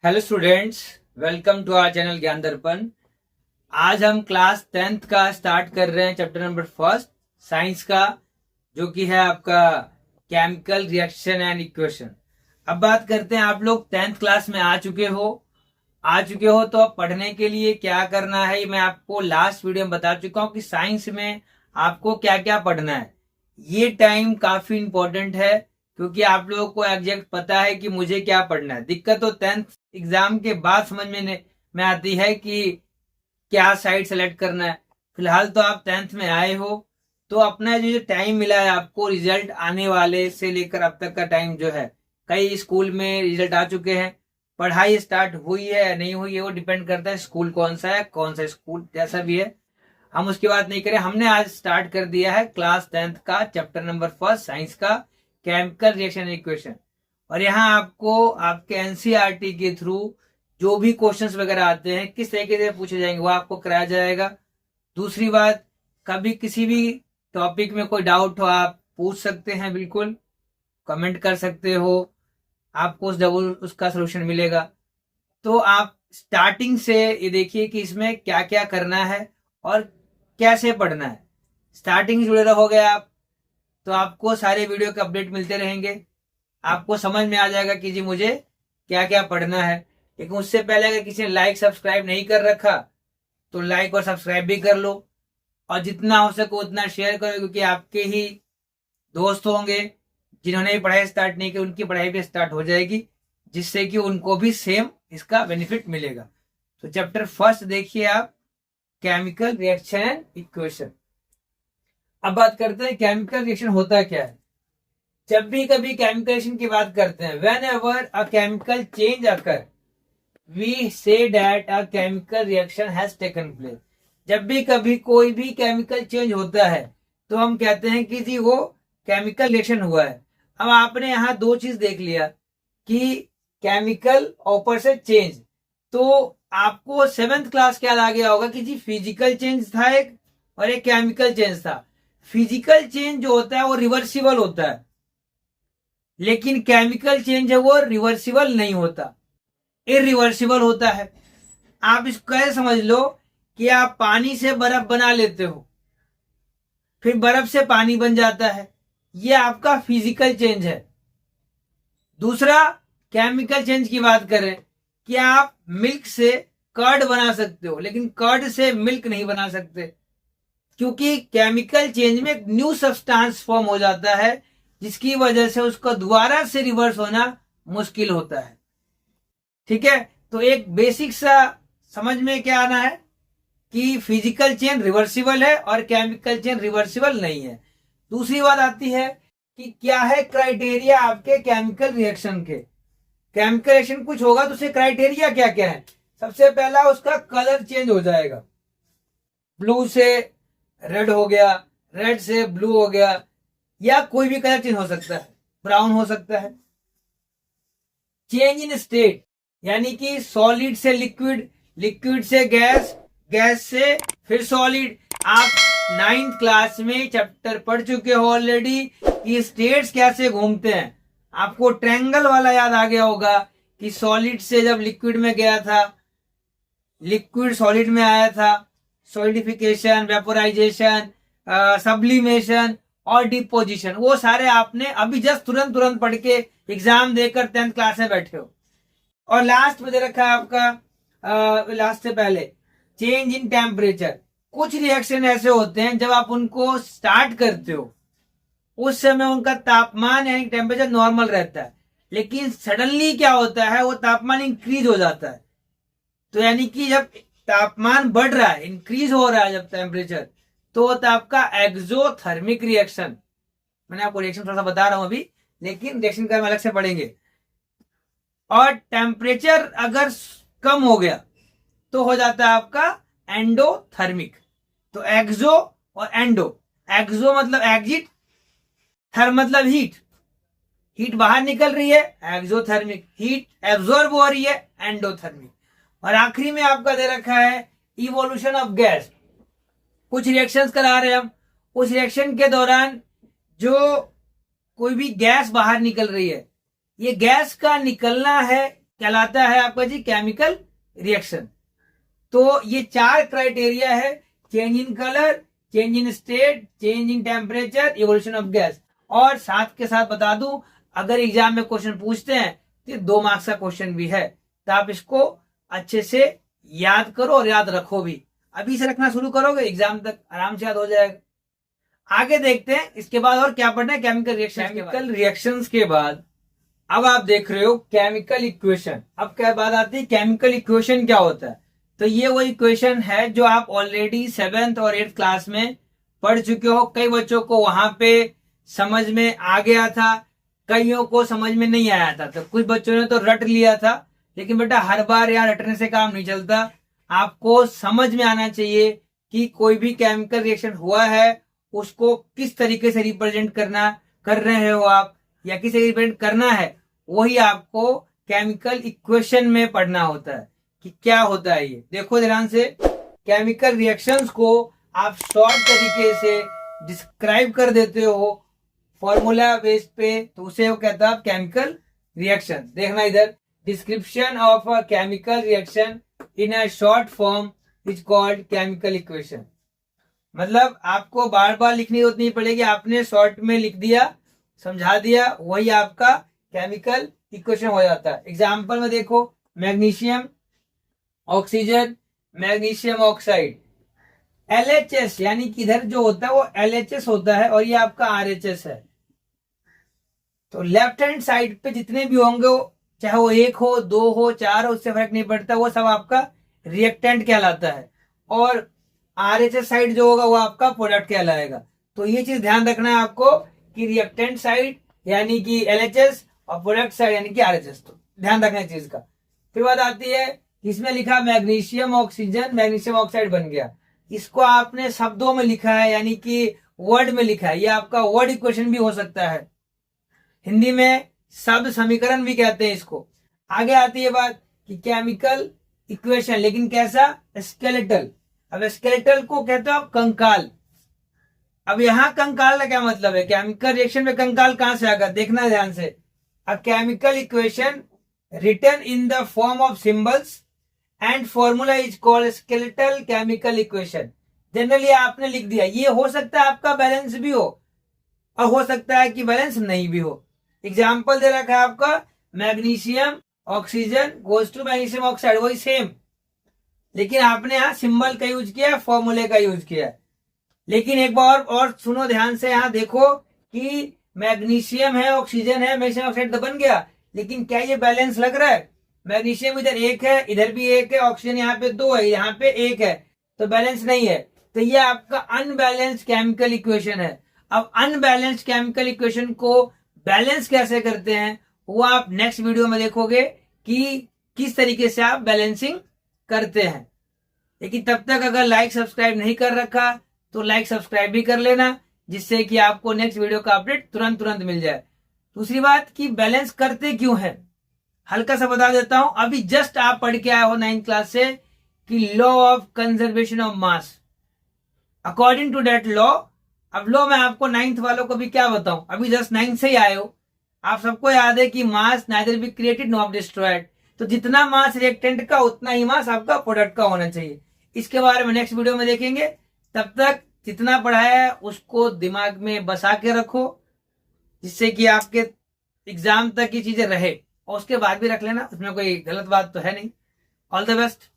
Hello students, welcome to our channel Gyan Darpan. आज हम class 10th का स्टार्ट कर रहे हैं चैप्टर नंबर फर्स्ट साइंस का, जो कि है आपका केमिकल रिएक्शन एंड इक्वेशन। अब बात करते हैं, आप लोग 10th क्लास में आ चुके हो तो अब पढ़ने के लिए क्या करना है, मैं आपको लास्ट वीडियो में बता चुका हूं कि साइंस में आपको क्या क्या पढ़ना है। ये टाइम काफी इंपॉर्टेंट है क्योंकि आप लोगों को एग्जैक्ट पता है कि मुझे क्या पढ़ना है। दिक्कत तो 10th एग्जाम के बाद समझ में आती है कि क्या साइड सेलेक्ट करना है। फिलहाल तो आप 10th में आए हो, तो अपना जो टाइम मिला है आपको, रिजल्ट आने वाले से लेकर अब तक का टाइम जो है, कई स्कूल में रिजल्ट आ चुके हैं, पढ़ाई स्टार्ट हुई है या नहीं हुई है वो डिपेंड करता है स्कूल कौन सा है, कौन सा स्कूल जैसा भी है, हम उसकी बात नहीं करें। हमने आज स्टार्ट कर दिया है क्लास 10th का चैप्टर नंबर फर्स्ट साइंस का केमिकल रिएक्शन इक्वेशन। और यहाँ आपको आपके एनसीईआरटी के थ्रू जो भी क्वेश्चंस वगैरह आते हैं किस तरीके से पूछे जाएंगे वो आपको कराया जाएगा। दूसरी बात, कभी किसी भी टॉपिक में कोई डाउट हो आप पूछ सकते हैं, बिल्कुल कमेंट कर सकते हो, आपको उसका सोल्यूशन मिलेगा। तो आप स्टार्टिंग से ये देखिए कि इसमें क्या क्या करना है और कैसे पढ़ना है। स्टार्टिंग से जुड़े रहोगे आप तो आपको सारे वीडियो के अपडेट मिलते रहेंगे, आपको समझ में आ जाएगा कि जी मुझे क्या क्या पढ़ना है। लेकिन उससे पहले अगर किसी ने लाइक सब्सक्राइब नहीं कर रखा तो लाइक और सब्सक्राइब भी कर लो, और जितना हो सके उतना शेयर करो, क्योंकि आपके ही दोस्त होंगे जिन्होंने भी पढ़ाई स्टार्ट नहीं की, उनकी पढ़ाई भी स्टार्ट हो जाएगी, जिससे कि उनको भी सेम इसका बेनिफिट मिलेगा। तो चैप्टर फर्स्ट देखिए आप, केमिकल रिएक्शन एंड इक्वेशन। अब बात करते हैं केमिकल रिएक्शन होता क्या है। जब भी कभी केमिकल रिएक्शन की बात करते हैं, whenever a chemical change occur we say that a chemical reaction has taken place. जब भी कभी कोई भी केमिकल चेंज होता है तो हम कहते हैं कि जी वो केमिकल रिएक्शन हुआ है। अब आपने यहाँ दो चीज देख लिया कि केमिकल ऊपर से चेंज, तो आपको 7th क्लास के याद आ गया होगा कि जी फिजिकल चेंज था एक और एक केमिकल चेंज था। फिजिकल चेंज जो होता है वो रिवर्सिबल होता है, लेकिन केमिकल चेंज है वो रिवर्सिबल नहीं होता, इरिवर्सिबल होता है। आप इसको कैसे समझ लो कि आप पानी से बर्फ बना लेते हो, फिर बर्फ से पानी बन जाता है, ये आपका फिजिकल चेंज है। दूसरा, केमिकल चेंज की बात करें कि आप मिल्क से कर्ड बना सकते हो, लेकिन कर्ड से मिल्क नहीं बना सकते, क्योंकि केमिकल चेंज में एक न्यू सब्सटेंस फॉर्म हो जाता है, जिसकी वजह से उसका दोबारा से रिवर्स होना मुश्किल होता है। ठीक है, तो एक बेसिक सा समझ में क्या आना है कि फिजिकल चेंज रिवर्सिबल है और केमिकल चेंज रिवर्सिबल नहीं है। दूसरी बात आती है कि क्या है क्राइटेरिया आपके केमिकल रिएक्शन के। केमिकल रिएक्शन कुछ होगा तो उसके क्राइटेरिया क्या क्या है। सबसे पहला, उसका कलर चेंज हो जाएगा, ब्लू से रेड हो गया, रेड से ब्लू हो गया, या कोई भी कलर चेंज हो सकता है, ब्राउन हो सकता है। चेंज इन स्टेट, यानी कि सॉलिड से लिक्विड, लिक्विड से गैस, गैस से फिर सॉलिड। आप 9th क्लास में चैप्टर पढ़ चुके हो ऑलरेडी कि स्टेट्स कैसे घूमते हैं। आपको ट्रायंगल वाला याद आ गया होगा कि सॉलिड से जब लिक्विड में गया था, लिक्विड सॉलिड में आया था, सॉलिडिफिकेशन, वेपोराइजेशन, सब्लिमेशन और डिपोजिशन, वो सारे आपने अभी जस्ट तुरंत पढ़ के एग्जाम देकर 10th क्लास में बैठे हो। और लास्ट में दे रखा है आपका लास्ट से पहले चेंज इन टेम्परेचर। कुछ रिएक्शन ऐसे होते हैं जब आप उनको स्टार्ट करते हो उस समय उनका तापमान यानी टेम्परेचर नॉर्मल रहता है, लेकिन सडनली क्या होता है वो तापमान इंक्रीज हो जाता है। तो यानी कि जब तापमान बढ़ रहा है, इंक्रीज हो रहा है जब टेम्परेचर, तो होता है आपका एक्सोथर्मिक रिएक्शन। मैंने आपको रिएक्शन थोड़ा सा बता रहा हूं अभी, लेकिन रिएक्शन का हम अलग से पढ़ेंगे। और टेम्परेचर अगर कम हो गया तो हो जाता है आपका एंडोथर्मिक। तो एक्सो और एंडो, एक्सो मतलब एग्जिट, थर्म मतलब हीट, हीट बाहर निकल रही है एक्सोथर्मिक, हीट एब्जॉर्ब हो रही है एंडोथर्मिक। और आखिरी में आपका दे रखा है इवोल्यूशन ऑफ गैस। कुछ रिएक्शंस करा रहे हैं हम, उस रिएक्शन के दौरान जो कोई भी गैस बाहर निकल रही है, ये गैस का निकलना है कहलाता है आपका जी केमिकल रिएक्शन। तो ये 4 क्राइटेरिया है, change in colour, change in state, change in temperature, evolution of gas. और साथ के साथ बता दूं, अगर एग्जाम में क्वेश्चन पूछते हैं तो 2 मार्क्स का क्वेश्चन भी है, तो आप इसको अच्छे से याद करो और याद रखो भी। अभी से रखना शुरू करोगे, एग्जाम तक आराम से याद हो जाएगा। आगे देखते हैं इसके बाद और क्या पढ़ना है, केमिकल रिएक्शन। केमिकल रिएक्शंस के बाद अब आप देख रहे हो केमिकल इक्वेशन। अब क्या बात आती है, केमिकल इक्वेशन क्या होता है? तो ये वो इक्वेशन है जो आप ऑलरेडी 7th और 8th क्लास में पढ़ चुके हो। कई बच्चों को वहां पे समझ में आ गया था, कईयों को समझ में नहीं आया था। तो कुछ बच्चों ने तो रट लिया था, लेकिन बेटा हर बार यहाँ रटने से काम नहीं चलता। आपको समझ में आना चाहिए कि कोई भी केमिकल रिएक्शन हुआ है उसको किस तरीके से रिप्रेजेंट कर रहे हो आप, या किसे रिप्रेजेंट करना है, वही आपको केमिकल इक्वेशन में पढ़ना होता है कि क्या होता है ये। देखो ध्यान से, केमिकल रिएक्शंस को आप शॉर्ट तरीके से डिस्क्राइब कर देते हो फॉर्मूला बेस पे, तो उसे वो कहता है केमिकल रिएक्शन। देखना इधर, description of a chemical reaction in a short form is called chemical equation. मतलब आपको बार बार लिखने की जरूरत नहीं पड़ेगी, आपने शॉर्ट में लिख दिया, समझा दिया, वही आपका केमिकल इक्वेशन हो जाता है। एग्जाम्पल में देखो, magnesium oxygen, magnesium oxide, LHS, यानी कि इधर जो होता है वो LHS होता है और ये आपका RHS है। तो लेफ्ट हैंड साइड पे जितने भी होंगे, चाहे वो 1 हो, 2 हो, 4 हो, उससे फर्क नहीं पड़ता, वो सब आपका रिएक्टेंट कहलाता है। और RHS साइड जो होगा वो आपका प्रोडक्ट कहलाएगा। तो ये चीज ध्यान रखना है आपको कि रिएक्टेंट साइड यानी कि LHS और प्रोडक्ट साइड यानी कि RHS। तो ध्यान रखना चीज का। फिर बात आती है, इसमें लिखा मैग्नीशियम ऑक्सीजन, मैग्नीशियम ऑक्साइड बन गया। इसको आपने शब्दों में लिखा है, यानी कि वर्ड में लिखा है। ये आपका वर्ड इक्वेशन भी हो सकता है, हिंदी में शब्द समीकरण भी कहते हैं इसको। आगे आती है बात कि केमिकल इक्वेशन, लेकिन कैसा, स्केलेटल। अब स्केलेटल को कहते हो आप कंकाल। अब यहाँ कंकाल का क्या मतलब है, केमिकल रिएक्शन में कंकाल कहां से आएगा, देखना ध्यान से। A chemical equation written in the form of symbols and formula is called skeletal chemical equation. Generally आपने लिख दिया, ये हो सकता है आपका बैलेंस भी हो और हो सकता है कि बैलेंस नहीं भी हो। एग्जाम्पल दे रखा है आपका, magnesium oxygen goes to magnesium oxide, वही सेम, लेकिन आपने यहाँ सिंबल का यूज किया, फॉर्मूले का यूज किया। लेकिन एक बार और सुनो ध्यान से, यहाँ देखो कि मैग्नीशियम है, ऑक्सीजन है, मैग्नीशियम ऑक्साइड तो बन गया, लेकिन क्या ये बैलेंस लग रहा है? मैग्नीशियम इधर 1 है, इधर भी 1 है, ऑक्सीजन यहाँ पे 2 है, यहाँ पे 1 है, तो बैलेंस नहीं है। तो ये आपका अनबैलेंस्ड केमिकल इक्वेशन है। अब अनबैलेंस्ड केमिकल इक्वेशन को बैलेंस कैसे करते हैं वो आप नेक्स्ट वीडियो में देखोगे कि किस तरीके से आप बैलेंसिंग करते हैं। लेकिन तब तक अगर लाइक सब्सक्राइब नहीं कर रखा तो लाइक सब्सक्राइब भी कर लेना, जिससे कि आपको नेक्स्ट वीडियो का अपडेट तुरंत मिल जाए। दूसरी बात कि बैलेंस करते क्यों है, हल्का सा बता देता हूं। अभी जस्ट आप पढ़ के आए हो 9th क्लास से कि law of conservation of mass, according to that law. अब लॉ मैं आपको 9th वालों को भी क्या बताऊं, अभी जस्ट 9th से ही आए हो, आप सबको याद है कि mass neither be created not destroyed. तो जितना मास रिएक्टेंट का उतना ही मास आपका प्रोडक्ट का होना चाहिए। इसके बारे में नेक्स्ट वीडियो में देखेंगे। तब तक जितना पढ़ाया है उसको दिमाग में बसा के रखो, जिससे कि आपके एग्जाम तक की चीजें रहे, और उसके बाद भी रख लेना, उसमें कोई गलत बात तो है नहीं। All the best.